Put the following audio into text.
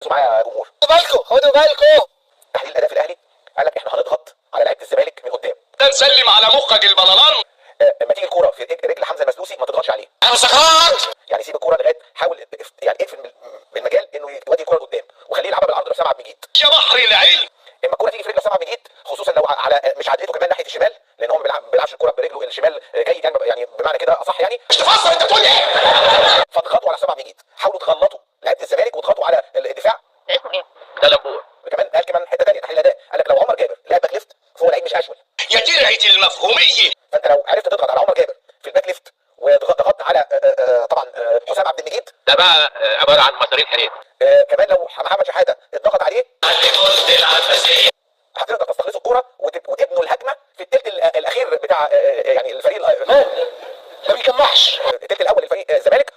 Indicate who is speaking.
Speaker 1: معايا يا جمهور،
Speaker 2: خدوا بالكم.
Speaker 1: تحليل الاداء في الاهلي قال لك احنا هنضغط على لعيبه الزمالك من قدام.
Speaker 3: نسلم على مخك البلالان.
Speaker 1: لما تيجي الكوره في رجل حمزه المسلوسي ما تضغطش عليه.
Speaker 2: انا سكران.
Speaker 1: يعني سيب الكوره لغايه، حاول يعني اقفل بالمجال انه يودي الكوره لقدام وخليه يلعبها بالعرض لحسام عبد المجيد.
Speaker 3: يا بحر العلم.
Speaker 1: اما الكوره تيجي في رجل حسام عبد المجيد، خصوصا لو على مش عدلته كمان ناحيه الشمال، لان هو ما بيلعبش الكوره برجله الشمال جيد، يعني بمعنى كده اصح يعني.
Speaker 3: مش تفسر انت بتقول ايه؟
Speaker 1: فاضغطوا على حسام عبد المجيد، حاولوا تغلطوا لعيبه الزمالك وتضغطوا على الدفاع.
Speaker 2: اسمه ايه؟
Speaker 3: ده لمبور.
Speaker 1: كمان قال كمان حته ثانيه تحليل الاداء، قال لك لو عمر جابر لعب باك ليفت فهو لعيب مش اشول.
Speaker 3: يا ترعه المفهوميه.
Speaker 1: فانت لو عرفت تضغط على عمر جابر في الباك ليفت وضغطت على طبعا حسام عبد المجيد،
Speaker 3: ده بقى عباره عن مسارين حريق.
Speaker 1: كمان لو محمد شحاته اتضغط عليه هتقدر تستخلصوا الكوره وتبنوا الهجمه في الثلث الاخير بتاع يعني الفريق.
Speaker 2: ما بيجمعش.
Speaker 1: الثلث الاول للفريق الزمالك